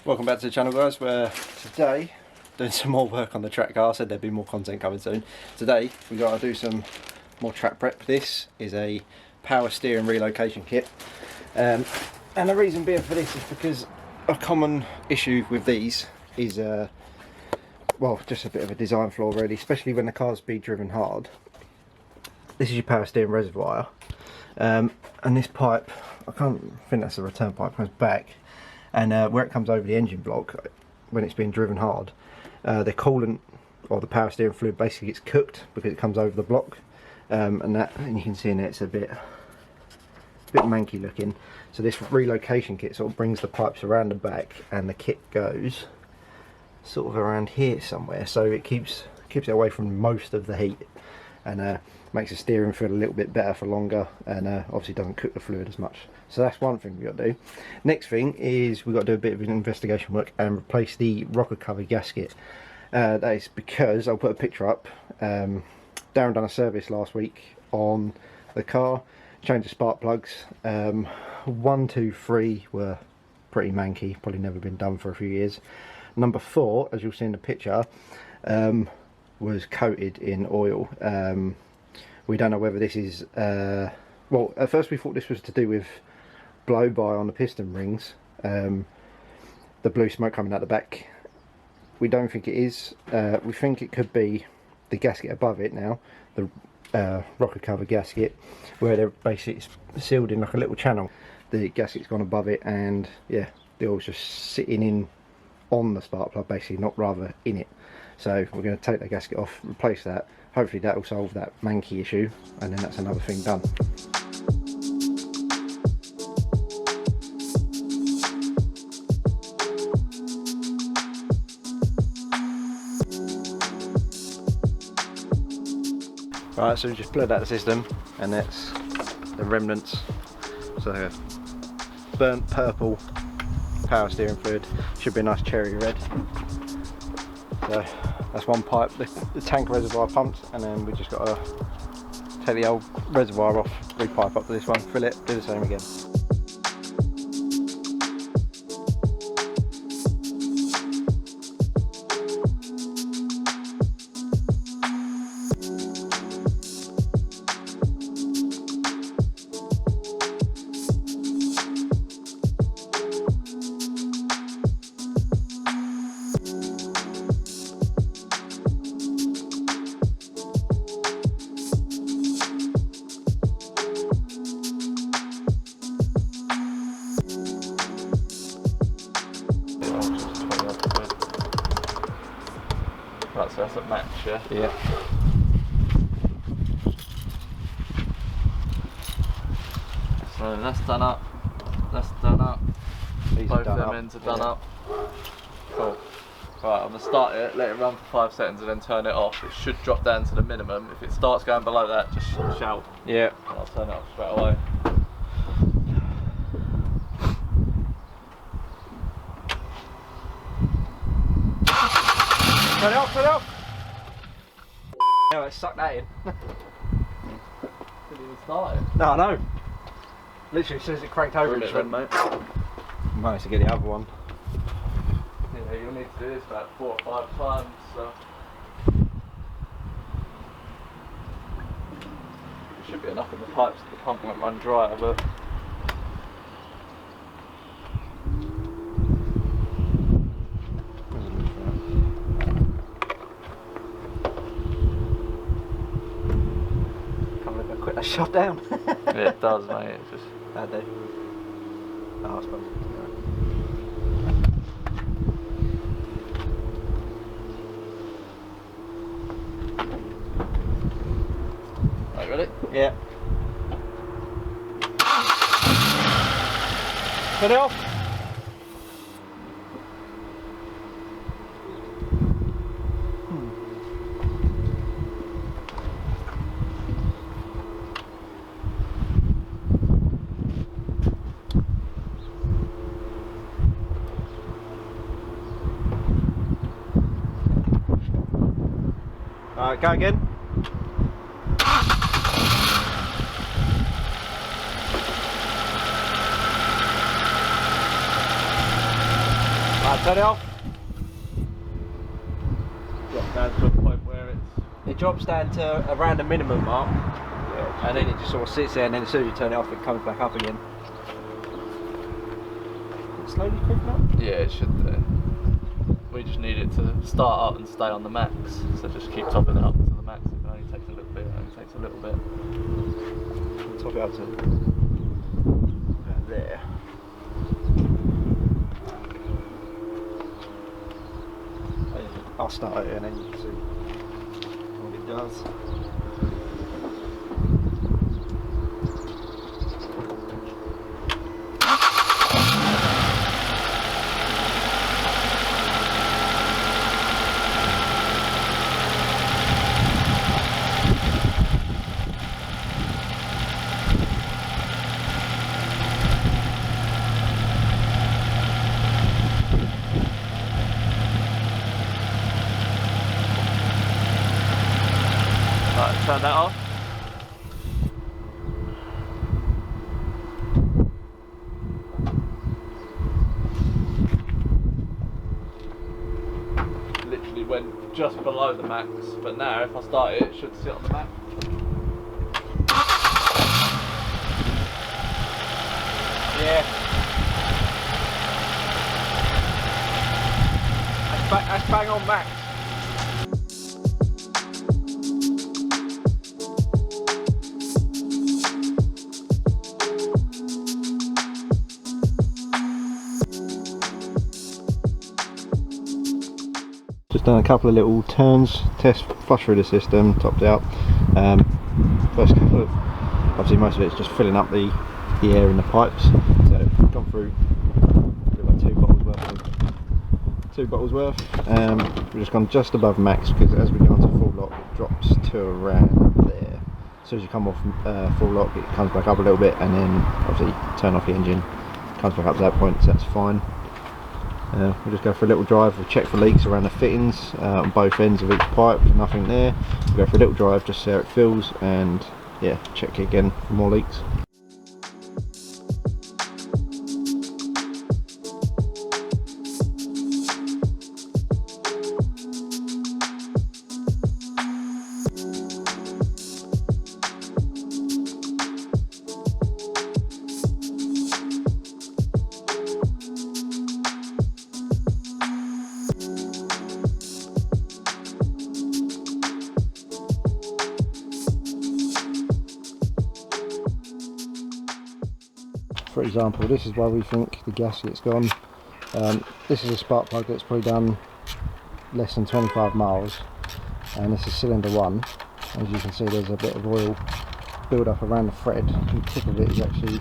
Welcome back to the channel, guys, where today doing some more work on the track car. I said there'd be more content coming soon. Today we got to do some more track prep. This is a power steering relocation kit, and the reason being for this is because a common issue with these is well, just a bit of a design flaw really, especially when the car's being driven hard. This is your power steering reservoir, and this pipe, I can't think that's a return pipe, comes back, and where it comes over the engine block when it's being driven hard, the coolant or the power steering fluid basically gets cooked because it comes over the block, and you can see in it it's a bit manky looking. So this relocation kit sort of brings the pipes around the back, and the kit goes sort of around here somewhere, so it keeps it away from most of the heat, and makes the steering feel a little bit better for longer, and obviously doesn't cook the fluid as much. So that's one thing we got to do. Next thing is we've got to do a bit of an investigation work and replace the rocker cover gasket. That is because, I'll put a picture up, Darren done a service last week on the car, changed the spark plugs. 1, 2, 3 were pretty manky, probably never been done for a few years. Number 4, as you'll see in the picture, was coated in oil. We don't know whether this is well, at first we thought this was to do with blow by on the piston rings, the blue smoke coming out the back. We don't think it is. We think it could be the gasket above it now, the rocker cover gasket, where they're basically sealed in like a little channel. The gasket's gone above it, and yeah, the oil's just sitting in on the spark plug basically, not rather in it. So we're going to take the gasket off, replace that. Hopefully that will solve that manky issue, and then that's another thing done. Right, so we just blurred out the system, and that's the remnants. So burnt purple power steering fluid, should be a nice cherry red. So that's one pipe, the tank reservoir pumped, and then we just got to take the old reservoir off, re-pipe up to this one, fill it, do the same again. Right, so that's at match, yeah? Yeah. So that's done up, that's done up. These both are done them up. ends are done Yeah. up. Cool. Right, I'm going to start it, let it run for 5 seconds and then turn it off. It should drop down to the minimum. If it starts going below that, just shout. Yeah. And I'll turn it off straight away. Turn it off, turn it off! Yeah, let's suck that in. Didn't even start it. No, I know. Literally, as soon as it cranked over, Ruin it it just then, went. mate. Managed to get the other one. Yeah, you'll need to do this about 4 or 5 times, so. There should be enough in the pipes that the pump won't run dry, but. Can't believe how quick that shut down. Yeah, it does, mate. It's just. How'd they? Oh, I suppose. Right, ready? Yeah. Turn it off. Alright, go again. Right, turn it off. Drop down to a point where It drops down to around the minimum mark, yeah, and then it just sort of sits there, and then as soon as you turn it off, it comes back up again. It's slowly creeping up? yeah, it should do. We just need it to start up and stay on the max, so just keep topping it up to the max. It only takes a little bit, We'll top it up to about there. I'll start it and then you can see what it does. Right, turn that off. Literally went just below the max, but now if I start it, it should sit on the max. Yeah. That's bang on max. Just done a couple of little turns, test flush through the system, topped out. First couple of, obviously most of it's just filling up the air in the pipes. So we've gone through about 2 bottles worth. We've just gone just above max because as we go onto full lock it drops to around there. As soon as you come off full lock it comes back up a little bit, and then obviously turn off the engine, comes back up to that point, so that's fine. We'll just go for a little drive, we'll check for leaks around the fittings on both ends of each pipe, nothing there. We'll go for a little drive just see how it feels, and yeah, check it again for more leaks. For example, this is why we think the gasket's gone. This is a spark plug that's probably done less than 25 miles, and this is cylinder 1. As you can see, there's a bit of oil build up around the thread. The tip of it is actually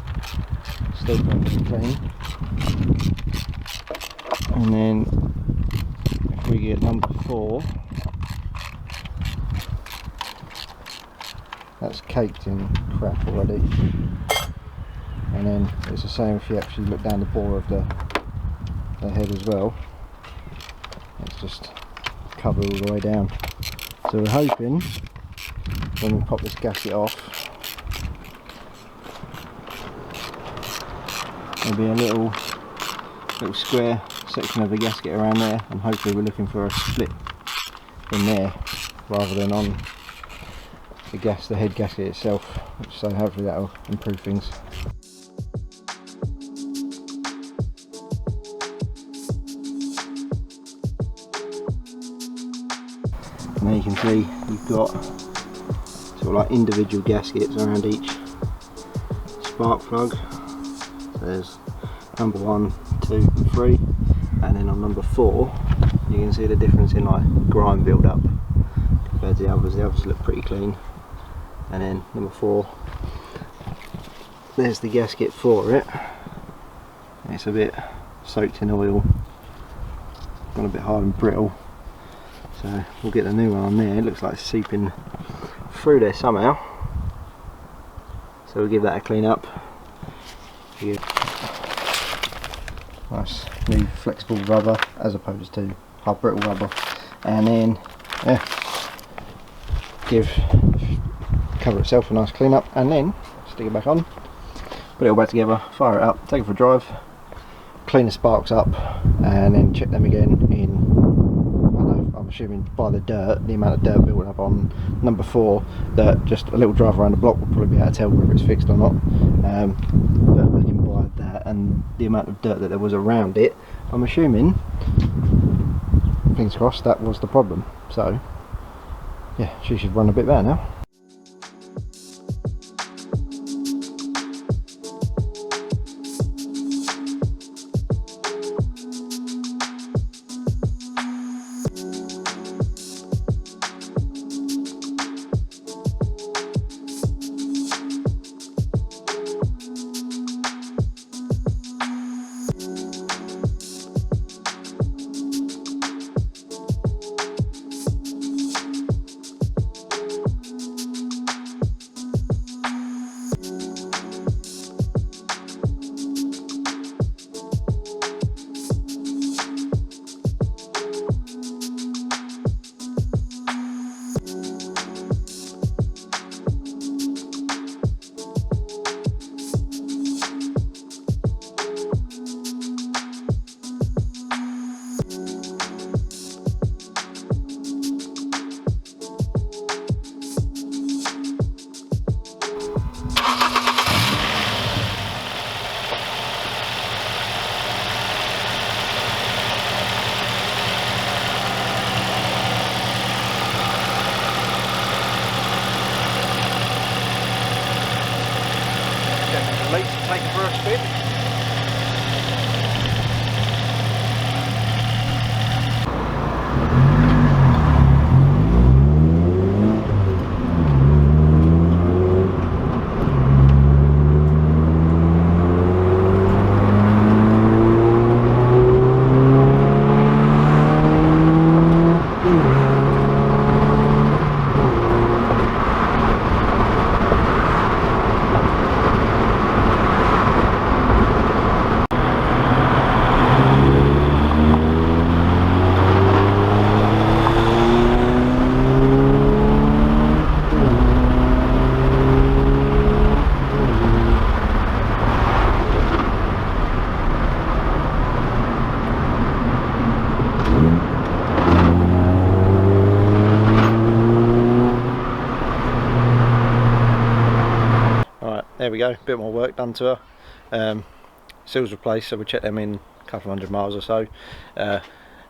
still perfectly clean. And then if we get number 4, that's caked in crap already. And then it's the same if you actually look down the bore of the head as well. It's just covered all the way down. So we're hoping when we pop this gasket off, there'll be a little square section of the gasket around there, and hopefully we're looking for a split in there rather than on the head gasket itself. So hopefully that'll improve things. Now you can see you've got sort of like individual gaskets around each spark plug. So there's number 1, 2 and 3, and then on number 4 you can see the difference in like grime build up compared to the others. The others look pretty clean. And then number 4, there's the gasket for it. It's a bit soaked in oil, gone a bit hard and brittle. So we'll get the new one on there. It looks like it's seeping through there somehow. So we'll give that a clean up. Nice new flexible rubber as opposed to hard brittle rubber. And then give the cover itself a nice clean up, and then stick it back on, put it all back together, fire it up, take it for a drive, clean the sparks up and then check them again in, I don't know, I'm assuming by the dirt, the amount of dirt built up on number 4, that just a little drive around the block will probably be able to tell whether it's fixed or not. But looking by that and the amount of dirt that there was around it, I'm assuming, fingers crossed, that was the problem. So yeah, she should run a bit better now. Take it for a spin. There we go, a bit more work done to her. Seals replaced, so we'll check them in a couple of 100 miles or so.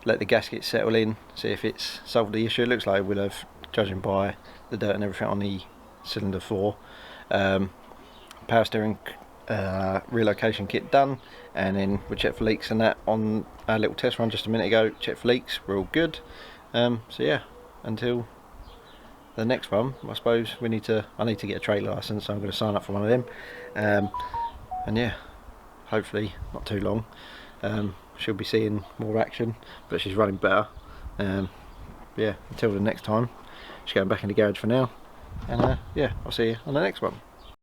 Let the gasket settle in, see if it's solved the issue. It looks like we'll have, judging by the dirt and everything on the cylinder 4. Power steering relocation kit done, and then we'll check for leaks and that on our little test run just a minute ago. Check for leaks, we're all good. So yeah, until the next one, I suppose I need to get a trade license, so I'm going to sign up for one of them, and yeah, hopefully not too long she'll be seeing more action, but she's running better. Yeah, until the next time, she's going back in the garage for now, and yeah, I'll see you on the next one.